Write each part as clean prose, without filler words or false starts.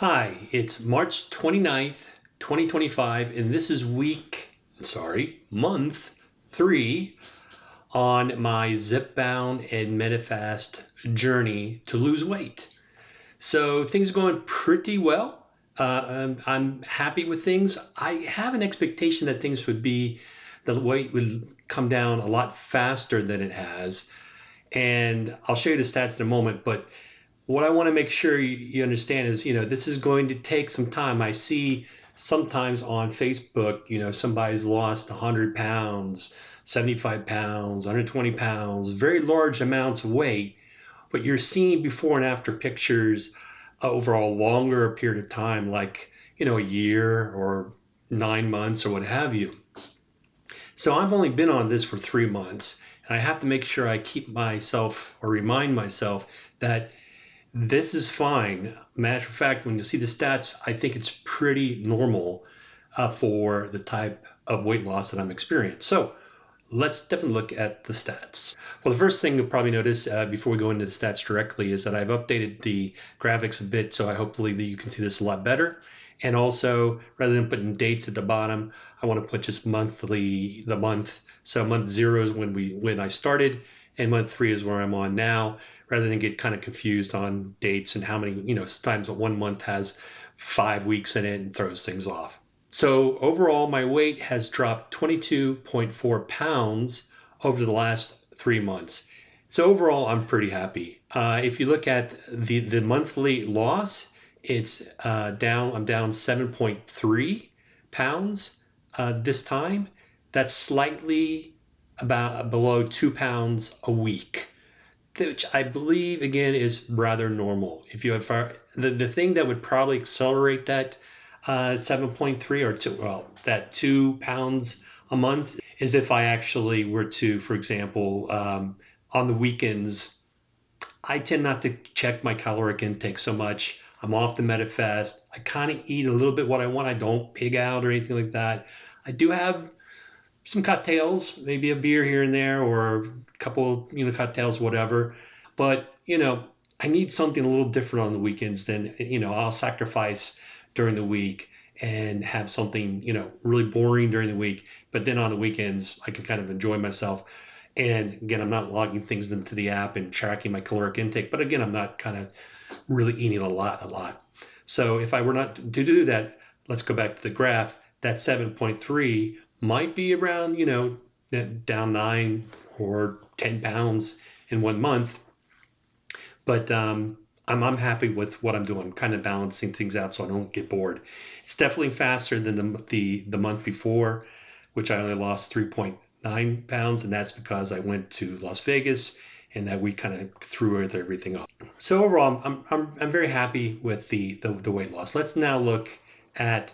Hi, it's March 29th, 2025, and this is month 3 on my Zepbound and Medifast journey to lose weight. So things are going pretty well. I'm happy with things. I have an expectation that the weight would come down a lot faster than it has. And I'll show you the stats in a moment, but what I want to make sure you understand is, this is going to take some time. I see sometimes on Facebook, somebody's lost 100 pounds, 75 pounds, 120 pounds, very large amounts of weight, but you're seeing before and after pictures over a longer period of time, like, a year or 9 months or what have you. So I've only been on this for 3 months, and I have to make sure I keep myself or remind myself that this is fine. Matter of fact, when you see the stats, I think it's pretty normal for the type of weight loss that I'm experiencing. So let's definitely look at the stats. Well, the first thing you'll probably notice before we go into the stats directly is that I've updated the graphics a bit, so hopefully you can see this a lot better. And also, rather than putting dates at the bottom, I want to put just the month. So month 0 is when I started, and month 3 is where I'm on now, rather than get kind of confused on dates and how many, sometimes 1 month has 5 weeks in it and throws things off. So overall, my weight has dropped 22.4 pounds over the last 3 months. So overall, I'm pretty happy. If you look at the monthly loss, it's down. I'm down 7.3 pounds this time. That's slightly about below 2 pounds a week, which I believe again is rather normal. If you have the thing that would probably accelerate that 7.3 or that 2 pounds a month is if I actually were to, for example, on the weekends, I tend not to check my caloric intake so much. I'm off the Medifast. I kind of eat a little bit what I want. I don't pig out or anything like that. I do have some cocktails, maybe a beer here and there, or a couple, cocktails, whatever. But, I need something a little different on the weekends than, I'll sacrifice during the week and have something, really boring during the week. But then on the weekends, I can kind of enjoy myself. And again, I'm not logging things into the app and tracking my caloric intake. But again, I'm not kind of really eating a lot. So if I were not to do that, let's go back to the graph. That 7.3 might be around, down 9 or 10 pounds in 1 month. But I'm happy with what I'm doing. I'm kind of balancing things out so I don't get bored. It's definitely faster than the month before, which I only lost 3.9 pounds, and that's because I went to Las Vegas and that we kind of threw everything off. So overall, I'm very happy with the weight loss. Let's now look at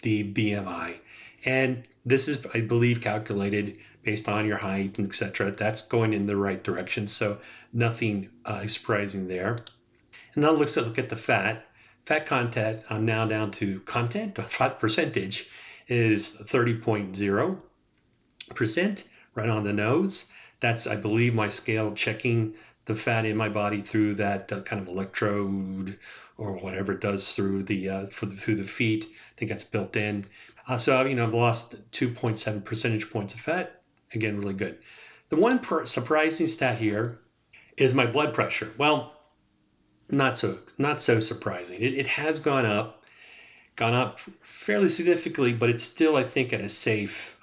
the BMI, and this is, I believe, calculated based on your height and etc. That's going in the right direction, so nothing surprising there. And now let's look at the fat content. I'm now down to fat percentage is 30.0%, right on the nose. That's, I believe, my scale checking the fat in my body through that kind of electrode or whatever it does through through the feet. I think that's built in. So I've lost 2.7 percentage points of fat. Again, really good. The one surprising stat here is my blood pressure. Well, not so surprising. It has gone up fairly significantly, but it's still, I think, at a safe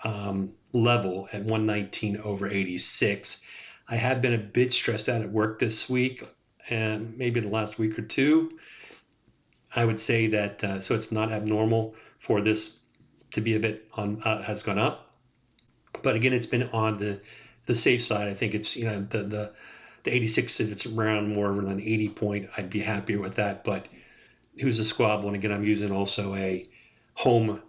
level at 119/86. I have been a bit stressed out at work this week, and maybe the last week or two. I would say that so it's not abnormal for this to be a bit on has gone up, but again, it's been on the safe side. I think it's the 86. If it's around more than 80 point, I'd be happier with that. But who's a squabble? And again, I'm using also a home.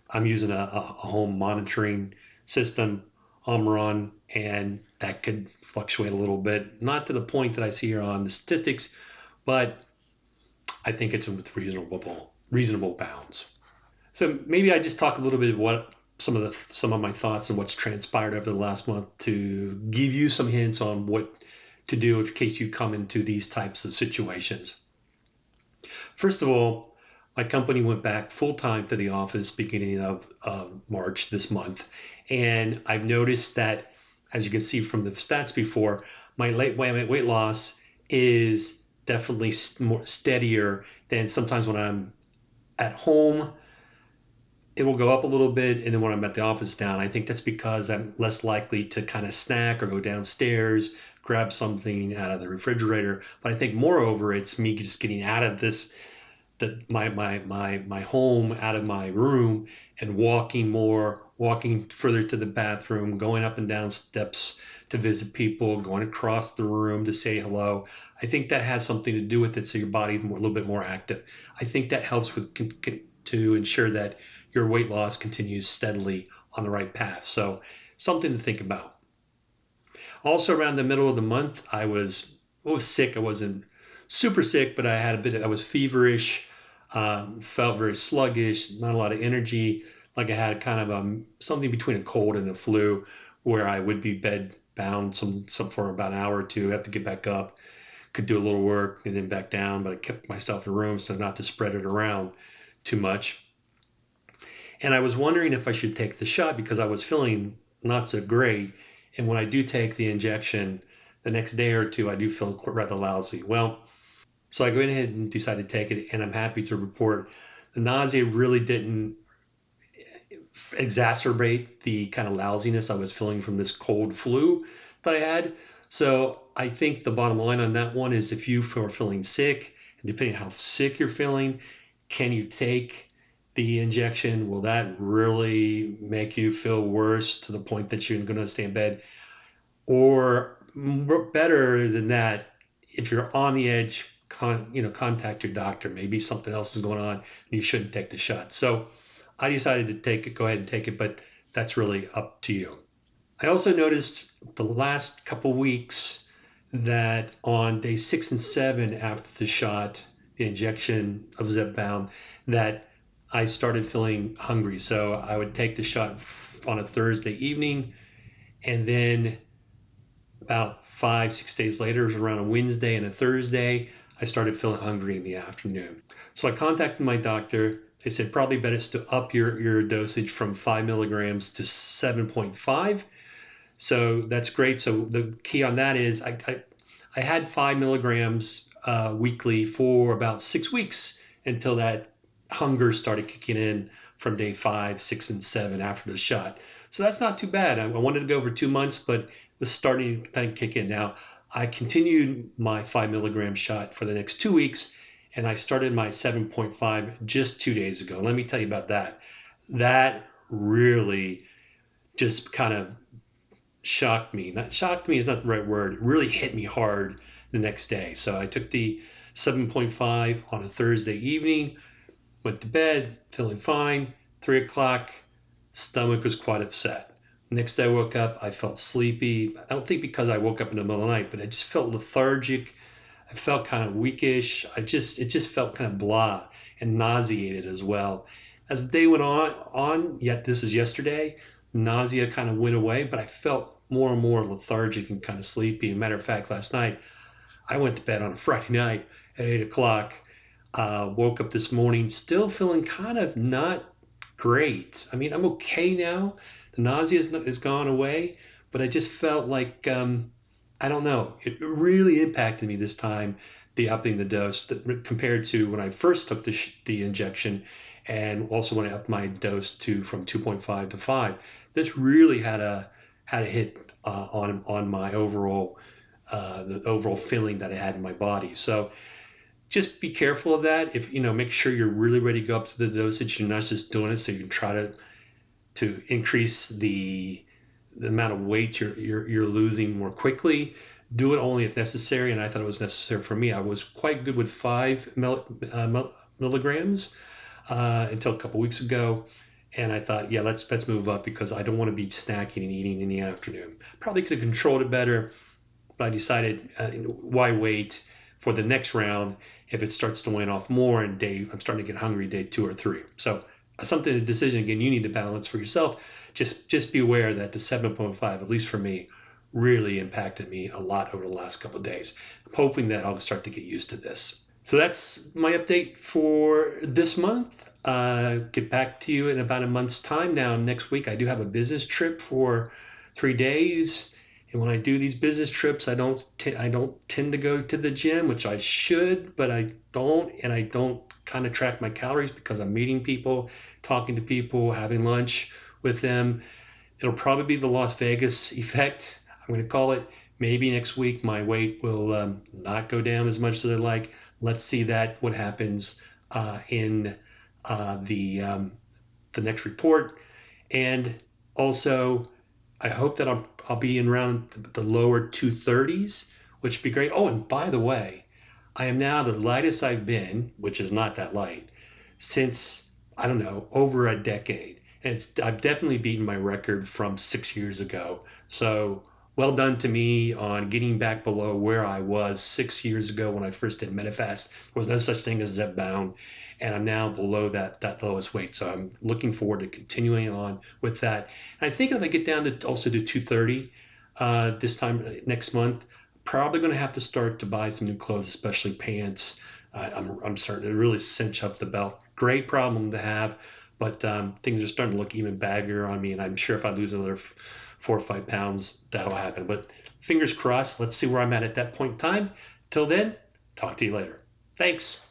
I'm using a home monitoring system, Omron, and that could fluctuate a little bit. Not to the point that I see here on the statistics, but I think it's with reasonable bounds. So maybe I just talk a little bit of what some of my thoughts and what's transpired over the last month to give you some hints on what to do in case you come into these types of situations. First of all, My company went back full time to the office beginning of March this month, and I've noticed that, as you can see from the stats before, my weight loss is definitely more steadier than sometimes when I'm at home. It will go up a little bit, and then when I'm at the office down. I think that's because I'm less likely to kind of snack or go downstairs, grab something out of the refrigerator. But I think moreover, it's me just getting out of my home, out of my room, and walking more, walking further to the bathroom, going up and down steps to visit people, going across the room to say hello. I think that has something to do with it, so your body's a little bit more active. I think that helps with to ensure that your weight loss continues steadily on the right path. So something to think about. Also, around the middle of the month, I was sick. I wasn't super sick, but I was feverish, felt very sluggish, not a lot of energy, like I had kind of something between a cold and a flu, where I would be bed bound some for about an hour or two, have to get back up, could do a little work and then back down, but I kept myself in the room so not to spread it around too much. And I was wondering if I should take the shot because I was feeling not so great. And when I do take the injection, the next day or two, I do feel rather lousy. Well, so I go ahead and decide to take it, and I'm happy to report the nausea really didn't exacerbate the kind of lousiness I was feeling from this cold flu that I had. So I think the bottom line on that one is if you are feeling sick, and depending on how sick you're feeling, can you take the injection? Will that really make you feel worse to the point that you're going to stay in bed? Or better than that, if you're on the edge, contact your doctor. Maybe something else is going on and you shouldn't take the shot. So I decided to take it, go ahead and take it, but that's really up to you. I also noticed the last couple weeks that on day 6 and 7 after the shot, the injection of Zepbound, that I started feeling hungry. So I would take the shot on a Thursday evening, and then about 5, 6 days later, it was around a Wednesday and a Thursday, I started feeling hungry in the afternoon. So I contacted my doctor. They said probably best to up your dosage from 5 milligrams to 7.5. So that's great. So the key on that is I had 5 milligrams weekly for about 6 weeks until that hunger started kicking in from day 5, 6, and 7 after the shot. So that's not too bad. I wanted to go over 2 months, but it was starting to kind of kick in. Now, I continued my 5 milligram shot for the next 2 weeks, and I started my 7.5 just 2 days ago. Let me tell you about that. That really just kind of shocked me. Not shocked me is not the right word. It really hit me hard the next day. So I took the 7.5 on a Thursday evening, went to bed, feeling fine. 3 o'clock, stomach was quite upset. Next day I woke up, I felt sleepy. I don't think because I woke up in the middle of the night, but I just felt lethargic. I felt kind of weakish. It just felt kind of blah and nauseated as well. As the day went on, yet this is yesterday, nausea kind of went away, but I felt more and more lethargic and kind of sleepy. As a matter of fact, last night I went to bed on a Friday night at 8 o'clock. Woke up this morning still feeling kind of not great. I mean, I'm okay now. The nausea is gone away, but I just felt like I don't know. It really impacted me this time, the upping the dose compared to when I first took the injection, and also when I upped my dose to from 2.5 to 5. This really had a hit on my overall the overall feeling that I had in my body. So just be careful of that. If make sure you're really ready to go up to the dosage. You're not just doing it so you can try to increase the amount of weight you're losing more quickly. Do it only if necessary, and I thought it was necessary for me. I was quite good with 5 milligrams until a couple weeks ago, and I thought, yeah, let's move up because I don't want to be snacking and eating in the afternoon. Probably could have controlled it better, but I decided why wait for the next round if it starts to wane off more and I'm starting to get hungry day 2 or 3. So a decision again you need to balance for yourself. Just be aware that the 7.5, at least for me, really impacted me a lot over the last couple of days. I'm hoping that I'll start to get used to this. So that's my update for this month. Get back to you in about a month's time. Now, next week, I do have a business trip for 3 days. And when I do these business trips, I don't tend to go to the gym, which I should, but I don't. And I don't kind of track my calories because I'm meeting people, talking to people, having lunch with them. It'll probably be the Las Vegas effect. I'm going to call it. Maybe next week my weight will not go down as much as I like. Let's see what happens in the next report. And also, I hope that I'll be in around the lower 230s, which would be great. Oh, and by the way, I am now the lightest I've been, which is not that light, since, I don't know, over a decade. And I've definitely beaten my record from 6 years ago. So well done to me on getting back below where I was 6 years ago when I first did Medifast. There was no such thing as Zepbound, and I'm now below that lowest weight. So I'm looking forward to continuing on with that. And I think if I get down to also do 230 this time next month, probably going to have to start to buy some new clothes, especially pants. I'm starting to really cinch up the belt. Great problem to have, but things are starting to look even baggier on me, and I'm sure if I lose another 4 or 5 pounds, that'll happen. But fingers crossed. Let's see where I'm at that point in time. Till then, talk to you later. Thanks.